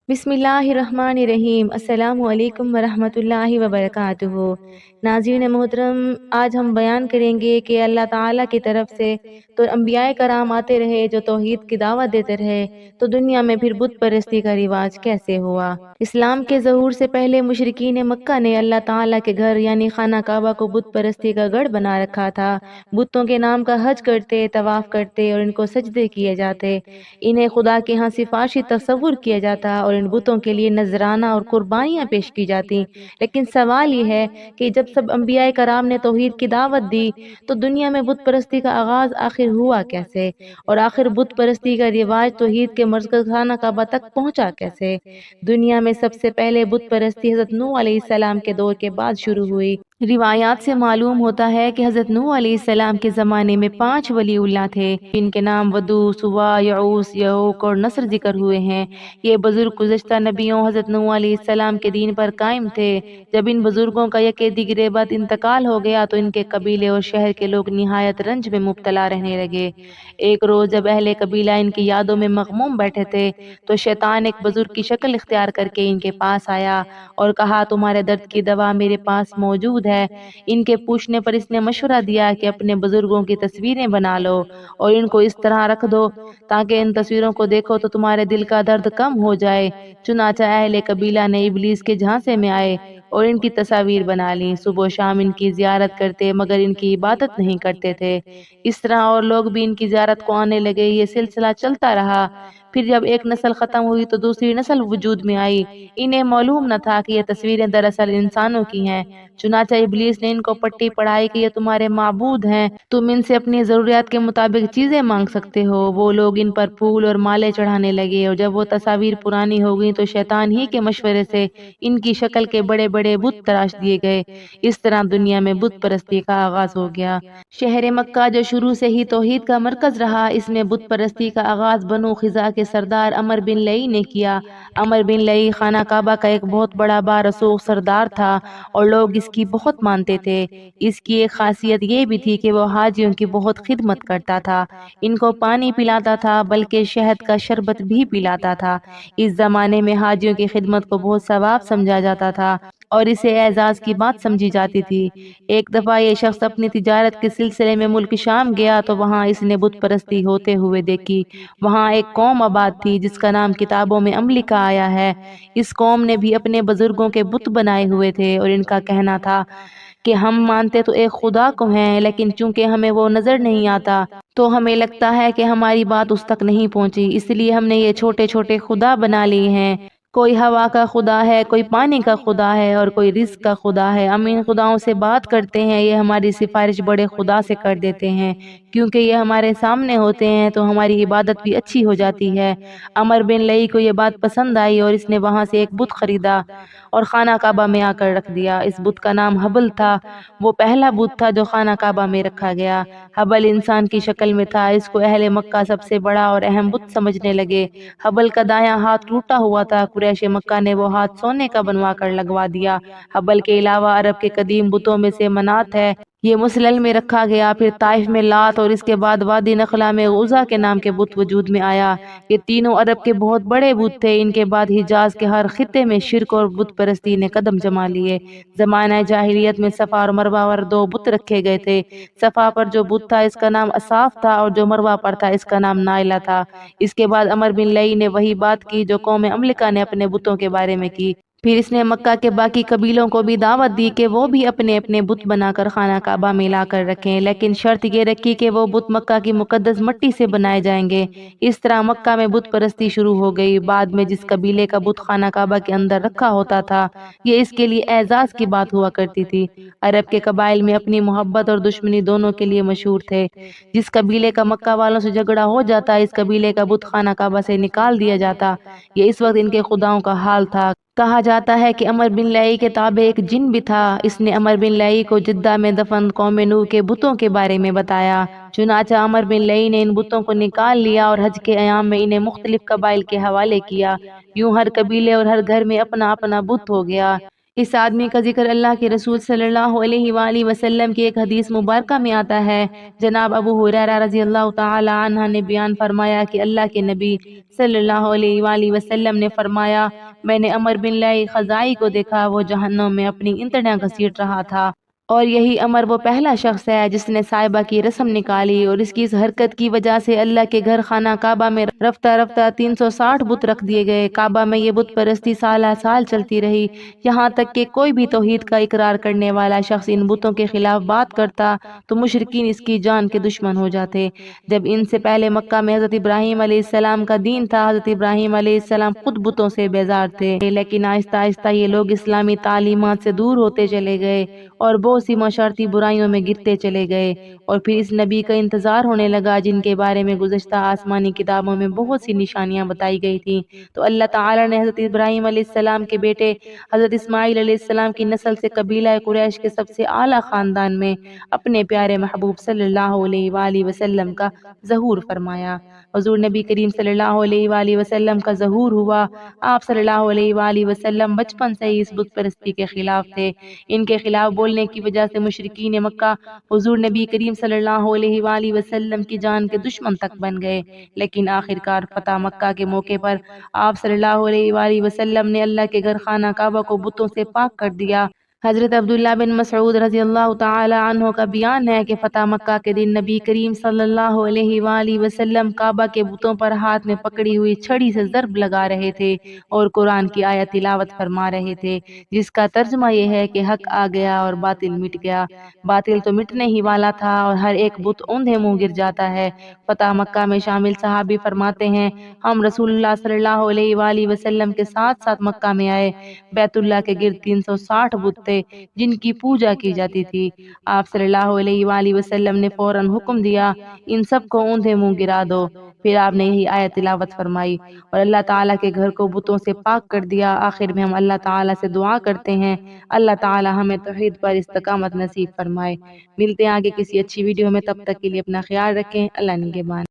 بسم اللہ الرحمن الرحیم۔ السلام علیکم ورحمۃ اللہ وبرکاتہ۔ ناظرین محترم، آج ہم بیان کریں گے کہ اللہ تعالیٰ کی طرف سے تو انبیاء کرام آتے رہے جو توحید کی دعوت دیتے رہے، تو دنیا میں پھر بت پرستی کا رواج کیسے ہوا؟ اسلام کے ظہور سے پہلے مشرکین مکہ نے اللہ تعالیٰ کے گھر یعنی خانہ کعبہ کو بت پرستی کا گڑھ بنا رکھا تھا۔ بتوں کے نام کا حج کرتے، طواف کرتے اور ان کو سجدے کیے جاتے۔ انہیں خدا کے ہاں سفارشی تصور کیا جاتا اور ان بتوں کے لیے نذرانہ اور قربانیاں پیش کی جاتی۔ لیکن سوال یہ ہے کہ جب سب انبیاء کرام نے توحید کی دعوت دی تو دنیا میں بت پرستی کا آغاز آخر ہوا کیسے؟ اور آخر بت پرستی کا رواج توحید کے مرکز خانہ کعبہ تک پہنچا کیسے؟ دنیا میں سب سے پہلے بت پرستی حضرت نوح علیہ السلام کے دور کے بعد شروع ہوئی۔ روایات سے معلوم ہوتا ہے کہ حضرت نوح علیہ السلام کے زمانے میں 5 ولی اللہ تھے، جن کے نام ودود، سوا، یعوس، یعوق اور نصر ذکر ہوئے ہیں۔ یہ بزرگ گزشتہ نبیوں حضرت نوح علیہ السلام کے دین پر قائم تھے۔ جب ان بزرگوں کا یک دیگرے بعد انتقال ہو گیا تو ان کے قبیلے اور شہر کے لوگ نہایت رنج میں مبتلا رہنے لگے۔ ایک روز جب اہل قبیلہ ان کی یادوں میں مغموم بیٹھے تھے تو شیطان ایک بزرگ کی شکل اختیار کر کے ان کے پاس آیا اور کہا، تمہارے درد کی دوا میرے پاس موجود ہے۔ ان کے پوچھنے پر اس نے مشورہ دیا کہ اپنے بزرگوں کی تصویریں بنا لو اور ان کو اس طرح رکھ دو تاکہ ان تصویروں کو دیکھو تو تمہارے دل کا درد کم ہو جائے۔ چنانچہ اہل قبیلہ نے ابلیس کے جھانسے میں آئے اور ان کی تصاویر بنا لیں۔ صبح و شام ان کی زیارت کرتے مگر ان کی عبادت نہیں کرتے تھے۔ اس طرح اور لوگ بھی ان کی زیارت کو آنے لگے۔ یہ سلسلہ چلتا رہا۔ پھر جب ایک نسل ختم ہوئی تو دوسری نسل وجود میں آئی۔ انہیں معلوم نہ تھا کہ یہ تصویریں دراصل انسانوں کی ہیں۔ چنانچہ ابلیس نے ان کو پٹی پڑھائی کہ یہ تمہارے معبود ہیں، تم ان سے اپنی ضروریات کے مطابق چیزیں مانگ سکتے ہو۔ وہ لوگ ان پر پھول اور مالے چڑھانے لگے اور جب وہ تصاویر پرانی ہو گئیں تو شیطان ہی کے مشورے سے ان کی شکل کے بڑے بڑے بت تراش دیے گئے۔ اس طرح دنیا میں بت پرستی کا آغاز ہو گیا۔ شہر مکہ جو شروع سے ہی توحید کا مرکز رہا، اس میں بت پرستی کا آغاز بنو خزاع کے سردار عمرو بن لئی نے کیا۔ عمرو بن لئی خانہ کعبہ کا ایک بہت بڑا بارسوخ سردار تھا اور لوگ اس کی بہت مانتے تھے۔ اس کی ایک خاصیت یہ بھی تھی کہ وہ حاجیوں کی بہت خدمت کرتا تھا۔ ان کو پانی پلاتا تھا بلکہ شہد کا شربت بھی پلاتا تھا۔ اس زمانے میں حاجیوں کی خدمت کو بہت ثواب سمجھا جاتا تھا اور اسے اعزاز کی بات سمجھی جاتی تھی۔ ایک دفعہ یہ شخص اپنی تجارت کے سلسلے میں ملک شام گیا تو وہاں اس نے بت پرستی ہوتے ہوئے دیکھی۔ وہاں ایک قوم آباد تھی جس کا نام کتابوں میں املکہ آیا ہے۔ اس قوم نے بھی اپنے بزرگوں کے بت بنائے ہوئے تھے اور ان کا کہنا تھا کہ ہم مانتے تو ایک خدا کو ہیں، لیکن چونکہ ہمیں وہ نظر نہیں آتا تو ہمیں لگتا ہے کہ ہماری بات اس تک نہیں پہنچی، اس لیے ہم نے یہ چھوٹے چھوٹے خدا بنا لیے ہیں۔ کوئی ہوا کا خدا ہے، کوئی پانی کا خدا ہے اور کوئی رزق کا خدا ہے۔ ہم ان خداؤں سے بات کرتے ہیں، یہ ہماری سفارش بڑے خدا سے کر دیتے ہیں۔ کیونکہ یہ ہمارے سامنے ہوتے ہیں تو ہماری عبادت بھی اچھی ہو جاتی ہے۔ عمرو بن لئی کو یہ بات پسند آئی اور اس نے وہاں سے ایک بت خریدا اور خانہ کعبہ میں آ کر رکھ دیا۔ اس بت کا نام حبل تھا۔ وہ پہلا بت تھا جو خانہ کعبہ میں رکھا گیا۔ حبل انسان کی شکل میں تھا۔ اس کو اہل مکہ سب سے بڑا اور اہم بت سمجھنے لگے۔ حبل کا دایاں ہاتھ ٹوٹا ہوا تھا۔ قریش مکہ نے وہ ہاتھ سونے کا بنوا کر لگوا دیا۔ حبل کے علاوہ عرب کے قدیم بتوں میں سے منات ہے، یہ مسلل میں رکھا گیا۔ پھر طائف میں لات اور اس کے بعد وادی نخلا میں عزا کے نام کے بت وجود میں آیا۔ یہ تینوں عرب کے بہت بڑے بت تھے۔ ان کے بعد حجاز کے ہر خطے میں شرک اور بت پرستی نے قدم جما لیے۔ زمانہ جاہلیت میں صفا اور مروہ پر 2 بت رکھے گئے تھے۔ صفا پر جو بت تھا اس کا نام اصاف تھا اور جو مروہ پر تھا اس کا نام نائلہ تھا۔ اس کے بعد عمرو بن لئی نے وہی بات کی جو قوم املکہ نے اپنے بتوں کے بارے میں کی۔ پھر اس نے مکہ کے باقی قبیلوں کو بھی دعوت دی کہ وہ بھی اپنے اپنے بت بنا کر خانہ کعبہ میں لا کر رکھیں، لیکن شرط یہ رکھی کہ وہ بت مکہ کی مقدس مٹی سے بنائے جائیں گے۔ اس طرح مکہ میں بت پرستی شروع ہو گئی۔ بعد میں جس قبیلے کا بت خانہ کعبہ کے اندر رکھا ہوتا تھا، یہ اس کے لیے اعزاز کی بات ہوا کرتی تھی۔ عرب کے قبائل میں اپنی محبت اور دشمنی دونوں کے لیے مشہور تھے۔ جس قبیلے کا مکہ والوں سے جھگڑا ہو جاتا اس قبیلے کا بت خانہ کعبہ سے نکال دیا جاتا۔ یہ اس وقت ان کے خداؤں کا حال تھا۔ کہا جاتا ہے کہ عمرو بن لئی کے تابع ایک جن بھی تھا۔ اس نے عمرو بن لئی کو جدہ میں دفن قوم نوح کے بتوں کے بارے میں بتایا۔ چنانچہ عمرو بن لئی نے ان بتوں کو نکال لیا اور حج کے ایام میں انہیں مختلف قبائل کے حوالے کیا۔ یوں ہر قبیلے اور ہر گھر میں اپنا اپنا بت ہو گیا۔ اس آدمی کا ذکر اللہ کے رسول صلی اللہ علیہ وآلہ وسلم کی ایک حدیث مبارکہ میں آتا ہے۔ جناب ابو ہریرہ رضی اللہ تعالی عنہ نے بیان فرمایا کہ اللہ کے نبی صلی اللہ علیہ وآلہ وسلم نے فرمایا، میں نے عمر بن لئی خزائی کو دیکھا، وہ جہنم میں اپنی انتڑیاں گھسیٹ رہا تھا، اور یہی عمر وہ پہلا شخص ہے جس نے صائبہ کی رسم نکالی، اور اس کی اس حرکت کی وجہ سے اللہ کے گھر خانہ کعبہ میں رفتہ رفتہ 360 بت رکھ دیے گئے۔ کعبہ میں یہ بت پرستی سالہ سال چلتی رہی، یہاں تک کہ کوئی بھی توحید کا اقرار کرنے والا شخص ان بتوں کے خلاف بات کرتا تو مشرکین اس کی جان کے دشمن ہو جاتے۔ جب ان سے پہلے مکہ میں حضرت ابراہیم علیہ السلام کا دین تھا، حضرت ابراہیم علیہ السلام خود بتوں سے بیزار تھے، لیکن آہستہ آہستہ یہ لوگ اسلامی تعلیمات سے دور ہوتے چلے گئے اور بہت سی معاشرتی برائیوں میں گرتے چلے گئے، اور پھر اس نبی کا انتظار ہونے لگا جن کے بارے میں گزشتہ آسمانی کتابوں میں بہت سی نشانیاں بتائی گئی تھیں۔ تو اللہ تعالی نے حضرت ابراہیم علیہ السلام کے بیٹے حضرت اسماعیل علیہ السلام کی نسل سے قبیلہ قریش کے سب سے اعلیٰ خاندان میں اپنے پیارے محبوب صلی اللہ علیہ وآلہ وسلم کا ظہور فرمایا۔ حضور نبی کریم صلی اللہ علیہ وآلہ وسلم کا ظہور ہوا۔ آپ صلی اللہ علیہ وآلہ وسلم بچپن سے ہی اس بت پرستی کے خلاف تھے۔ ان کے خلاف بولنے کی وجہ سے مشرکین مکہ حضور نبی کریم صلی اللہ علیہ وآلہ وسلم کی جان کے دشمن تک بن گئے، لیکن آخرکار فتح مکہ کے موقع پر آپ صلی اللہ علیہ وآلہ وسلم نے اللہ کے گھر خانہ کعبہ کو بتوں سے پاک کر دیا۔ حضرت عبداللہ بن مسعود رضی اللہ تعالی عنہ کا بیان ہے کہ فتح مکہ کے دن نبی کریم صلی اللہ علیہ وآلہ وسلم کعبہ کے بتوں پر ہاتھ میں پکڑی ہوئی چھڑی سے ضرب لگا رہے تھے اور قرآن کی آیت تلاوت فرما رہے تھے، جس کا ترجمہ یہ ہے کہ حق آ گیا اور باطل مٹ گیا۔ باطل تو مٹنے ہی والا تھا اور ہر ایک بت اوندھے منہ گر جاتا ہے۔ فتح مکہ میں شامل صحابی فرماتے ہیں، ہم رسول اللہ صلی اللہ علیہ وآلہ وسلم کے ساتھ ساتھ مکہ میں آئے۔ بیت اللہ کے گرد 360 بت تھے جن کی پوجا کی جاتی تھی۔ آپ صلی اللہ علیہ وآلہ وسلم نے فوراً حکم دیا، ان سب کو اوندھے منہ گرا دو۔ پھر آپ نے یہی آیت تلاوت فرمائی اور اللہ تعالیٰ کے گھر کو بتوں سے پاک کر دیا۔ آخر میں ہم اللہ تعالیٰ سے دعا کرتے ہیں، اللہ تعالیٰ ہمیں توحید پر استقامت نصیب فرمائے۔ ملتے ہیں آگے کسی اچھی ویڈیو میں، تب تک کے لیے اپنا خیال رکھیں۔ اللہ نگہبان۔